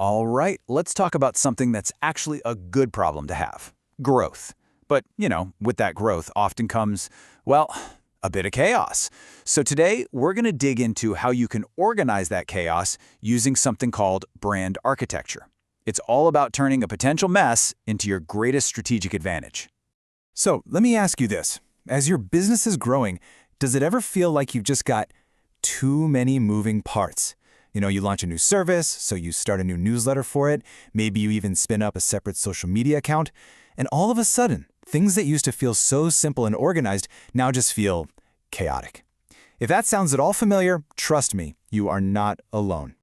All right, let's talk about something that's actually a good problem to have. Growth. But, with that growth often comes, well, a bit of chaos. So today, we're going to dig into how you can organize that chaos using something called brand architecture. It's all about turning a potential mess into your greatest strategic advantage. So let me ask you this. As your business is growing, does it ever feel like you've just got too many moving parts? You launch a new service, so you start a new newsletter for it. Maybe you even spin up a separate social media account. And all of a sudden, things that used to feel so simple and organized now just feel chaotic. If that sounds at all familiar, trust me, you are not alone.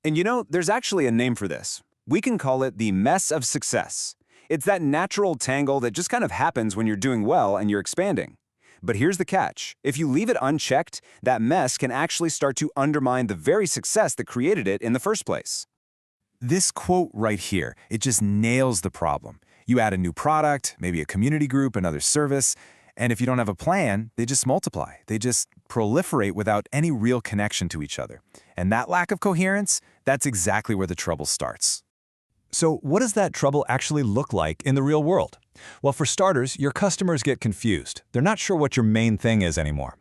And there's actually a name for this. We can call it the mess of success. It's that natural tangle that just kind of happens when you're doing well and you're expanding. But here's the catch. If you leave it unchecked, that mess can actually start to undermine the very success that created it in the first place. This quote right here, it just nails the problem. You add a new product, maybe a community group, another service, and if you don't have a plan, they just multiply. They just proliferate without any real connection to each other. And that lack of coherence, that's exactly where the trouble starts. So what does that trouble actually look like in the real world? Well, for starters, your customers get confused. They're not sure what your main thing is anymore.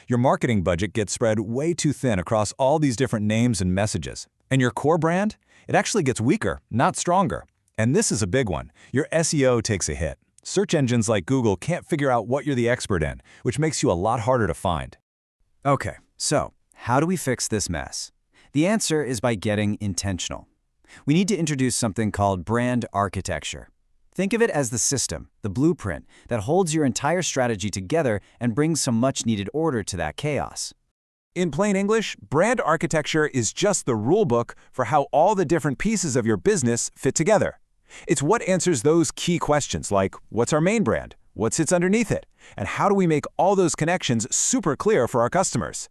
Your marketing budget gets spread way too thin across all these different names and messages. And your core brand? It actually gets weaker, not stronger. And this is a big one. Your SEO takes a hit. Search engines like Google can't figure out what you're the expert in, which makes you a lot harder to find. Okay, so how do we fix this mess? The answer is by getting intentional. We need to introduce something called brand architecture. Think of it as the system, the blueprint, that holds your entire strategy together and brings some much-needed order to that chaos. In plain English, brand architecture is just the rulebook for how all the different pieces of your business fit together. It's what answers those key questions like, what's our main brand? What sits underneath it? And how do we make all those connections super clear for our customers?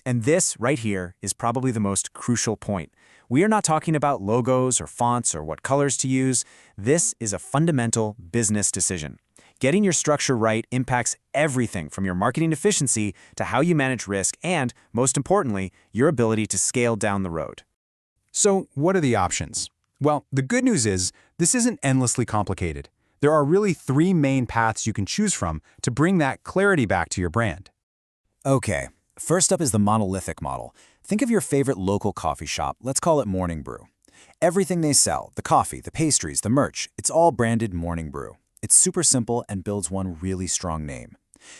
And this right here is probably the most crucial point. We are not talking about logos or fonts or what colors to use. This is a fundamental business decision. Getting your structure right impacts everything from your marketing efficiency to how you manage risk and, most importantly, your ability to scale down the road. So what are the options? Well, the good news is this isn't endlessly complicated. There are really three main paths you can choose from to bring that clarity back to your brand. Okay, first up is the monolithic model. Think of your favorite local coffee shop, let's call it Morning Brew. Everything they sell, the coffee, the pastries, the merch, it's all branded Morning Brew. It's super simple and builds one really strong name.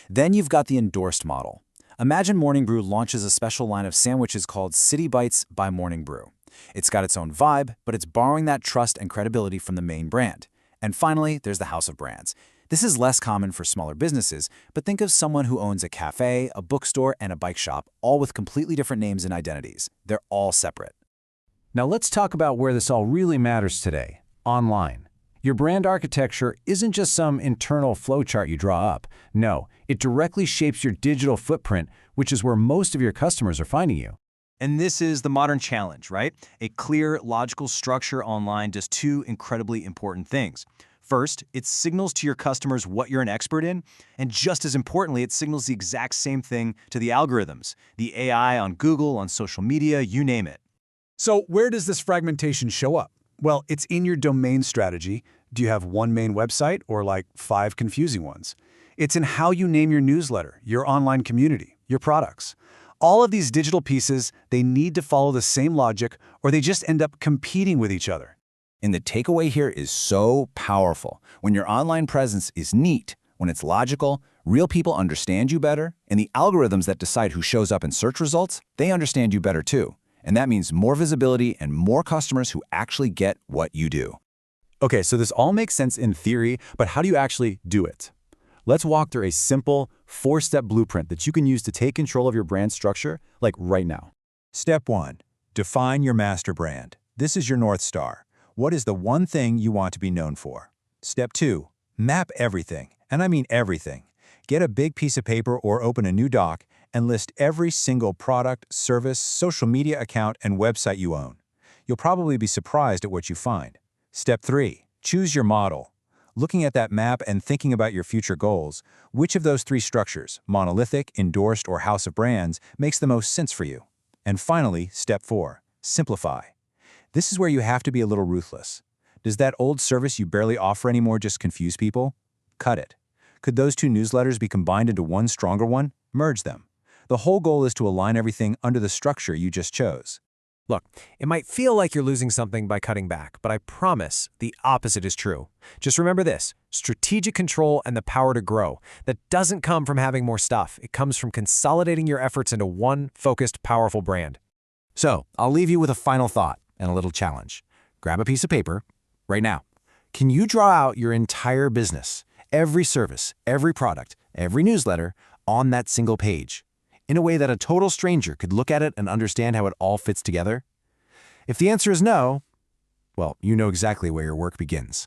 Then you've got the endorsed model. Imagine Morning Brew launches a special line of sandwiches called City Bites by Morning Brew. It's got its own vibe, but it's borrowing that trust and credibility from the main brand. And finally, there's the house of brands. This is less common for smaller businesses, but think of someone who owns a cafe, a bookstore, and a bike shop, all with completely different names and identities. They're all separate. Now let's talk about where this all really matters today, online. Your brand architecture isn't just some internal flowchart you draw up. No, it directly shapes your digital footprint, which is where most of your customers are finding you. And this is the modern challenge, right? A clear, logical structure online does two incredibly important things. First, it signals to your customers what you're an expert in, and just as importantly, it signals the exact same thing to the algorithms, the AI on Google, on social media, you name it. So where does this fragmentation show up? Well, it's in your domain strategy. Do you have one main website or like 5 confusing ones? It's in how you name your newsletter, your online community, your products. All of these digital pieces, they need to follow the same logic or they just end up competing with each other. And the takeaway here is so powerful. When your online presence is neat, when it's logical, real people understand you better, and the algorithms that decide who shows up in search results, they understand you better too. And that means more visibility and more customers who actually get what you do. Okay, so this all makes sense in theory, but how do you actually do it? Let's walk through a simple 4-step blueprint that you can use to take control of your brand structure, like right now. Step 1. Define your master brand. This is your North Star. What is the one thing you want to be known for? Step 2. Map everything, and I mean everything. Get a big piece of paper or open a new doc and list every single product, service, social media account, and website you own. You'll probably be surprised at what you find. Step 3. Choose your model. Looking at that map and thinking about your future goals, which of those 3 structures, monolithic, endorsed, or house of brands, makes the most sense for you? And finally, step 4. Simplify. This is where you have to be a little ruthless. Does that old service you barely offer anymore just confuse people? Cut it. Could those two newsletters be combined into one stronger one? Merge them. The whole goal is to align everything under the structure you just chose. Look, it might feel like you're losing something by cutting back, but I promise the opposite is true. Just remember this: strategic control and the power to grow. That doesn't come from having more stuff. It comes from consolidating your efforts into one focused, powerful brand. So, I'll leave you with a final thought and a little challenge. Grab a piece of paper right now. Can you draw out your entire business, every service, every product, every newsletter, on that single page, in a way that a total stranger could look at it and understand how it all fits together? If the answer is no, well, you know exactly where your work begins.